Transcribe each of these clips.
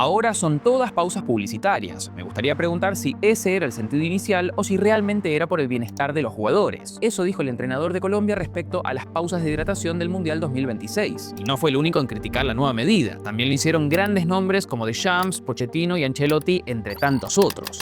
Ahora son todas pausas publicitarias. Me gustaría preguntar si ese era el sentido inicial o si realmente era por el bienestar de los jugadores. Eso dijo el entrenador de Colombia respecto a las pausas de hidratación del Mundial 2026. Y no fue el único en criticar la nueva medida. También lo hicieron grandes nombres como Deschamps, Pochettino y Ancelotti, entre tantos otros.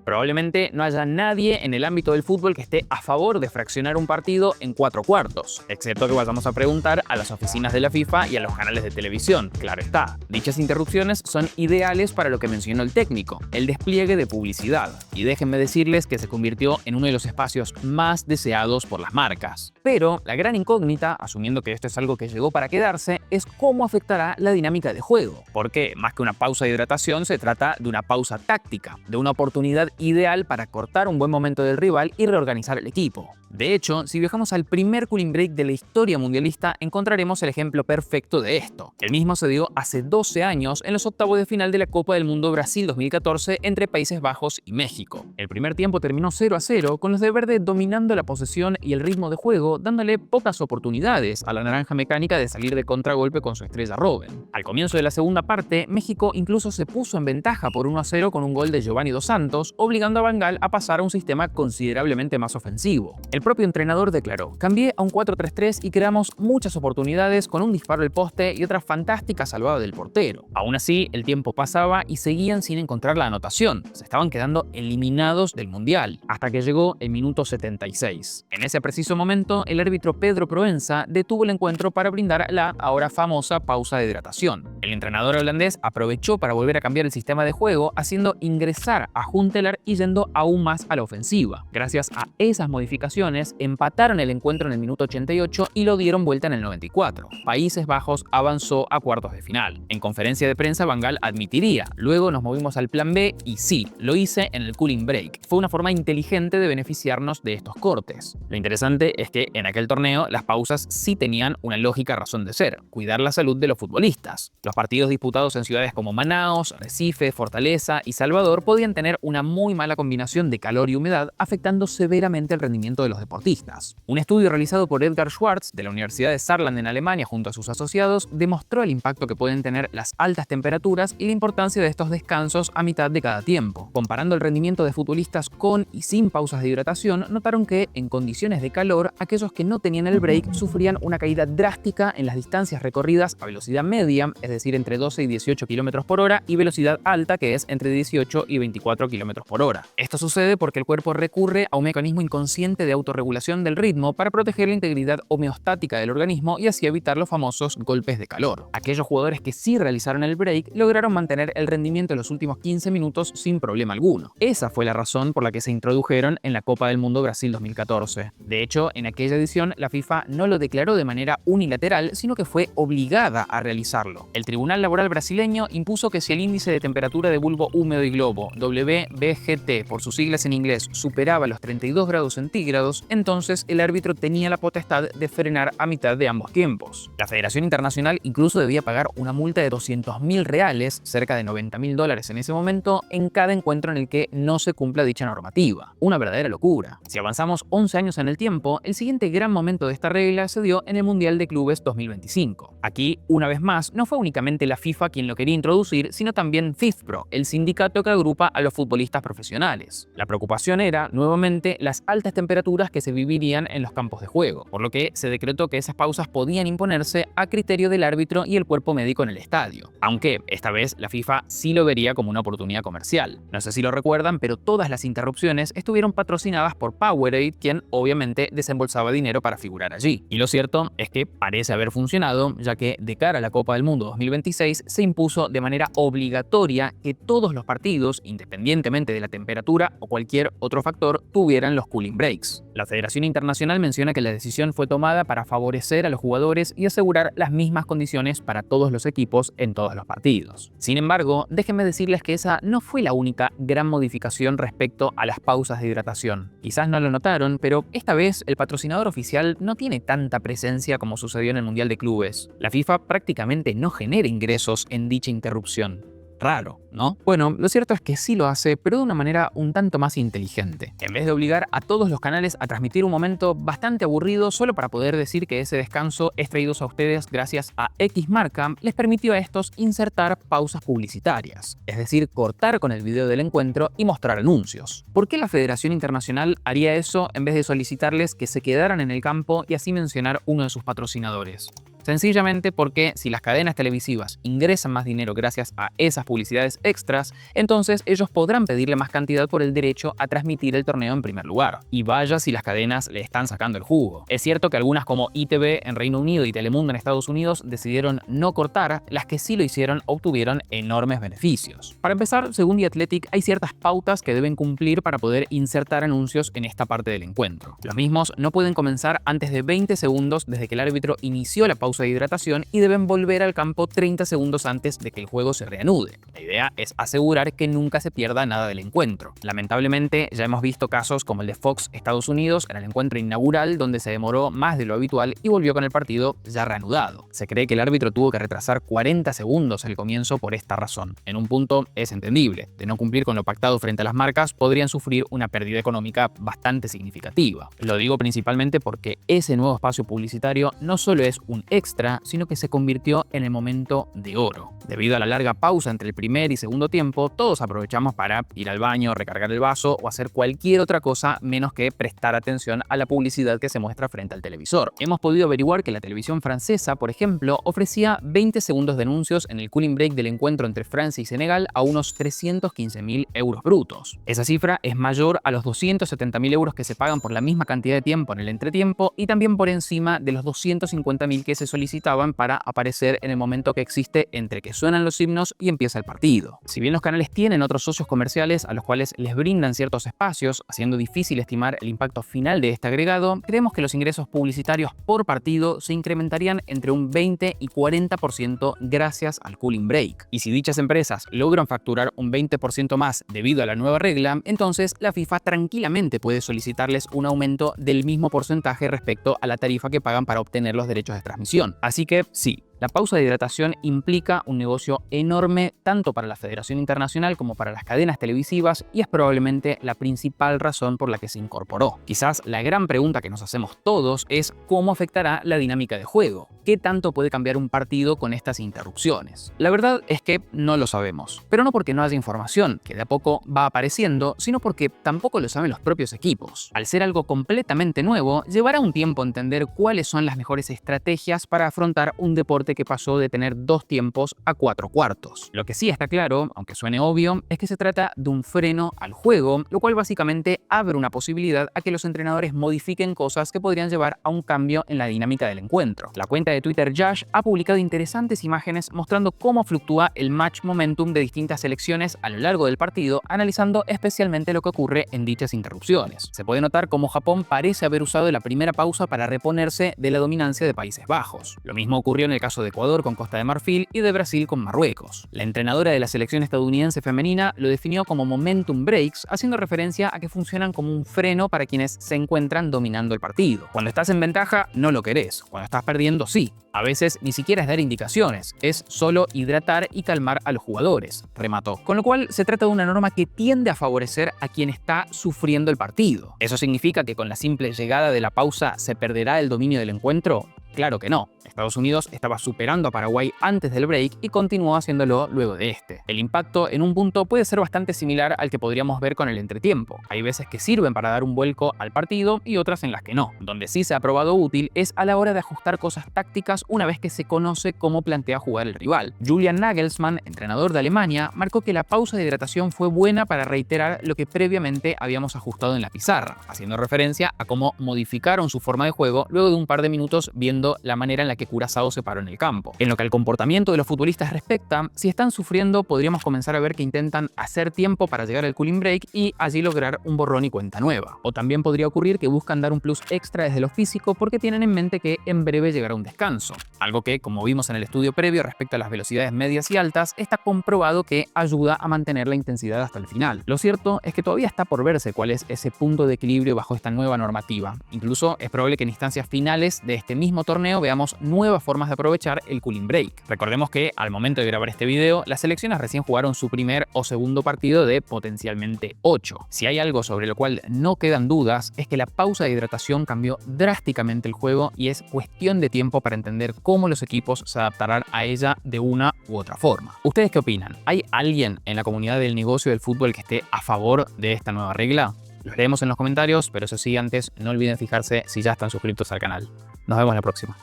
Probablemente no haya nadie en el ámbito del fútbol que esté a favor de fraccionar un partido en 4 cuartos, excepto que vayamos a preguntar a las oficinas de la FIFA y a los canales de televisión, claro está. Dichas interrupciones son ideales para lo que mencionó el técnico, el despliegue de publicidad, y déjenme decirles que se convirtió en uno de los espacios más deseados por las marcas. Pero la gran incógnita, asumiendo que esto es algo que llegó para quedarse, es cómo afectará la dinámica de juego, porque más que una pausa de hidratación se trata de una pausa táctica, de una oportunidad ideal para cortar un buen momento del rival y reorganizar el equipo. De hecho, si viajamos al primer cooling break de la historia mundialista, encontraremos el ejemplo perfecto de esto. El mismo se dio hace 12 años en los octavos de final de la Copa del Mundo Brasil 2014 entre Países Bajos y México. El primer tiempo terminó 0-0, con los de verde dominando la posesión y el ritmo de juego, dándole pocas oportunidades a la naranja mecánica de salir de contragolpe con su estrella Robben. Al comienzo de la segunda parte, México incluso se puso en ventaja por 1-0 con un gol de Giovanni Dos Santos, obligando a Van Gaal a pasar a un sistema considerablemente más ofensivo. El propio entrenador declaró: cambié a un 4-3-3 y creamos muchas oportunidades con un disparo al poste y otra fantástica salvada del portero. Aún así, el tiempo pasaba y seguían sin encontrar la anotación. Se estaban quedando eliminados del Mundial, hasta que llegó el minuto 76. En ese preciso momento, el árbitro Pedro Proenza detuvo el encuentro para brindar la ahora famosa pausa de hidratación. El entrenador holandés aprovechó para volver a cambiar el sistema de juego, haciendo ingresar a Huntelaar y yendo aún más a la ofensiva. Gracias a esas modificaciones, empataron el encuentro en el minuto 88 y lo dieron vuelta en el 94. Países Bajos avanzó a cuartos de final. En conferencia de prensa, Van Gaal admitiría: luego nos movimos al plan B y sí, lo hice en el cooling break. Fue una forma inteligente de beneficiarnos de estos cortes. Lo interesante es que en aquel torneo las pausas sí tenían una lógica razón de ser: cuidar la salud de los futbolistas. Los partidos disputados en ciudades como Manaos, Recife, Fortaleza y Salvador podían tener una muy mala combinación de calor y humedad, afectando severamente el rendimiento de los deportistas. Un estudio realizado por Edgar Schwartz de la Universidad de Saarland en Alemania junto a sus asociados demostró el impacto que pueden tener las altas temperaturas y la importancia de estos descansos a mitad de cada tiempo. Comparando el rendimiento de futbolistas con y sin pausas de hidratación, notaron que en condiciones de calor, aquellos que no tenían el break sufrían una caída drástica en las distancias recorridas a velocidad media, es decir, entre 12 y 18 km por hora, y velocidad alta, que es entre 18 y 24 km por hora. Esto sucede porque el cuerpo recurre a un mecanismo inconsciente de autorregulación del ritmo para proteger la integridad homeostática del organismo y así evitar los famosos golpes de calor. Aquellos jugadores que sí realizaron el break lograron mantener el rendimiento en los últimos 15 minutos sin problema alguno. Esa fue la razón por la que se introdujeron en la Copa del Mundo Brasil 2014. De hecho, en aquella edición la FIFA no lo declaró de manera unilateral, sino que fue obligada a realizarlo. El Tribunal Laboral brasileño impuso que si el índice de temperatura de bulbo húmedo y globo, WBGT por sus siglas en inglés, superaba los 32 grados centígrados, entonces el árbitro tenía la potestad de frenar a mitad de ambos tiempos. La Federación Internacional incluso debía pagar una multa de 200.000 reales, cerca de $90.000 en ese momento, en cada encuentro en el que no se cumpla dicha normativa. Una verdadera locura. Si avanzamos 11 años en el tiempo, el siguiente gran momento de esta regla se dio en el Mundial de Clubes 2025. Aquí, una vez más, no fue únicamente la FIFA quien lo quería introducir, sino también FIFPro, el sindicato que agrupa a los futbolistas profesionales. La preocupación era, nuevamente, las altas temperaturas que se vivirían en los campos de juego, por lo que se decretó que esas pausas podían imponerse a criterio del árbitro y el cuerpo médico en el estadio. Aunque, esta vez, la FIFA sí lo vería como una oportunidad comercial. No sé si lo recuerdan, pero todas las interrupciones estuvieron patrocinadas por Powerade, quien obviamente desembolsaba dinero para figurar allí. Y lo cierto es que parece haber funcionado, ya que de cara a la Copa del Mundo 2026 se impuso de manera obligatoria que todos los partidos, independientemente de la temperatura o cualquier otro factor, tuvieran los cooling breaks. La Federación Internacional menciona que la decisión fue tomada para favorecer a los jugadores y asegurar las mismas condiciones para todos los equipos en todos los partidos. Sin embargo, déjenme decirles que esa no fue la única gran modificación respecto a las pausas de hidratación. Quizás no lo notaron, pero esta vez el patrocinador oficial no tiene tanta presencia como sucedió en el Mundial de Clubes. La FIFA prácticamente no genera ingresos en dicha interrupción. Raro, ¿no? Bueno, lo cierto es que sí lo hace, pero de una manera un tanto más inteligente. En vez de obligar a todos los canales a transmitir un momento bastante aburrido solo para poder decir que ese descanso es traído a ustedes gracias a X marca, les permitió a estos insertar pausas publicitarias, es decir, cortar con el video del encuentro y mostrar anuncios. ¿Por qué la Federación Internacional haría eso en vez de solicitarles que se quedaran en el campo y así mencionar uno de sus patrocinadores? Sencillamente porque si las cadenas televisivas ingresan más dinero gracias a esas publicidades extras, entonces ellos podrán pedirle más cantidad por el derecho a transmitir el torneo en primer lugar. Y vaya si las cadenas le están sacando el jugo. Es cierto que algunas como ITV en Reino Unido y Telemundo en Estados Unidos decidieron no cortar, las que sí lo hicieron obtuvieron enormes beneficios. Para empezar, según The Athletic, hay ciertas pautas que deben cumplir para poder insertar anuncios en esta parte del encuentro. Los mismos no pueden comenzar antes de 20 segundos desde que el árbitro inició la pausa de hidratación y deben volver al campo 30 segundos antes de que el juego se reanude. La idea es asegurar que nunca se pierda nada del encuentro. Lamentablemente, ya hemos visto casos como el de Fox Estados Unidos en el encuentro inaugural, donde se demoró más de lo habitual y volvió con el partido ya reanudado. Se cree que el árbitro tuvo que retrasar 40 segundos el comienzo por esta razón. En un punto es entendible. De no cumplir con lo pactado frente a las marcas, podrían sufrir una pérdida económica bastante significativa. Lo digo principalmente porque ese nuevo espacio publicitario no solo es un extra, sino que se convirtió en el momento de oro. Debido a la larga pausa entre el primer y segundo tiempo, todos aprovechamos para ir al baño, recargar el vaso o hacer cualquier otra cosa menos que prestar atención a la publicidad que se muestra frente al televisor. Hemos podido averiguar que la televisión francesa, por ejemplo, ofrecía 20 segundos de anuncios en el cooling break del encuentro entre Francia y Senegal a unos 315.000 euros brutos. Esa cifra es mayor a los 270.000 euros que se pagan por la misma cantidad de tiempo en el entretiempo y también por encima de los 250.000 que se solicitaban para aparecer en el momento que existe entre que suenan los himnos y empieza el partido. Si bien los canales tienen otros socios comerciales a los cuales les brindan ciertos espacios, haciendo difícil estimar el impacto final de este agregado, creemos que los ingresos publicitarios por partido se incrementarían entre un 20 y 40% gracias al cooling break. Y si dichas empresas logran facturar un 20% más debido a la nueva regla, entonces la FIFA tranquilamente puede solicitarles un aumento del mismo porcentaje respecto a la tarifa que pagan para obtener los derechos de transmisión. Así que sí, la pausa de hidratación implica un negocio enorme tanto para la Federación Internacional como para las cadenas televisivas y es probablemente la principal razón por la que se incorporó. Quizás la gran pregunta que nos hacemos todos es cómo afectará la dinámica de juego. ¿Qué tanto puede cambiar un partido con estas interrupciones? La verdad es que no lo sabemos, pero no porque no haya información, que de a poco va apareciendo, sino porque tampoco lo saben los propios equipos. Al ser algo completamente nuevo, llevará un tiempo entender cuáles son las mejores estrategias para afrontar un deporte que pasó de tener 2 tiempos a 4 cuartos. Lo que sí está claro, aunque suene obvio, es que se trata de un freno al juego, lo cual básicamente abre una posibilidad a que los entrenadores modifiquen cosas que podrían llevar a un cambio en la dinámica del encuentro. La cuenta de Twitter Josh ha publicado interesantes imágenes mostrando cómo fluctúa el match momentum de distintas selecciones a lo largo del partido, analizando especialmente lo que ocurre en dichas interrupciones. Se puede notar cómo Japón parece haber usado la primera pausa para reponerse de la dominancia de Países Bajos. Lo mismo ocurrió en el caso de Ecuador con Costa de Marfil y de Brasil con Marruecos. La entrenadora de la selección estadounidense femenina lo definió como momentum breaks, haciendo referencia a que funcionan como un freno para quienes se encuentran dominando el partido. Cuando estás en ventaja, no lo querés. Cuando estás perdiendo, sí. A veces ni siquiera es dar indicaciones, es solo hidratar y calmar a los jugadores, remató. Con lo cual se trata de una norma que tiende a favorecer a quien está sufriendo el partido. ¿Eso significa que con la simple llegada de la pausa se perderá el dominio del encuentro? Claro que no. Estados Unidos estaba superando a Paraguay antes del break y continuó haciéndolo luego de este. El impacto en un punto puede ser bastante similar al que podríamos ver con el entretiempo. Hay veces que sirven para dar un vuelco al partido y otras en las que no. Donde sí se ha probado útil es a la hora de ajustar cosas tácticas una vez que se conoce cómo plantea jugar el rival. Julian Nagelsmann, entrenador de Alemania, marcó que la pausa de hidratación fue buena para reiterar lo que previamente habíamos ajustado en la pizarra, haciendo referencia a cómo modificaron su forma de juego luego de un par de minutos viendo la manera en la que Curazao se paró en el campo. En lo que al comportamiento de los futbolistas respecta, si están sufriendo, podríamos comenzar a ver que intentan hacer tiempo para llegar al cooling break y allí lograr un borrón y cuenta nueva. O también podría ocurrir que buscan dar un plus extra desde lo físico porque tienen en mente que en breve llegará un descanso. Algo que, como vimos en el estudio previo respecto a las velocidades medias y altas, está comprobado que ayuda a mantener la intensidad hasta el final. Lo cierto es que todavía está por verse cuál es ese punto de equilibrio bajo esta nueva normativa. Incluso es probable que en instancias finales de este mismo torneo torneo veamos nuevas formas de aprovechar el cooling break. Recordemos que al momento de grabar este video, las selecciones recién jugaron su primer o segundo partido de potencialmente 8. Si hay algo sobre lo cual no quedan dudas, es que la pausa de hidratación cambió drásticamente el juego y es cuestión de tiempo para entender cómo los equipos se adaptarán a ella de una u otra forma. ¿Ustedes qué opinan? ¿Hay alguien en la comunidad del negocio del fútbol que esté a favor de esta nueva regla? Los leemos en los comentarios, pero eso sí, antes no olviden fijarse si ya están suscritos al canal. Nos vemos la próxima.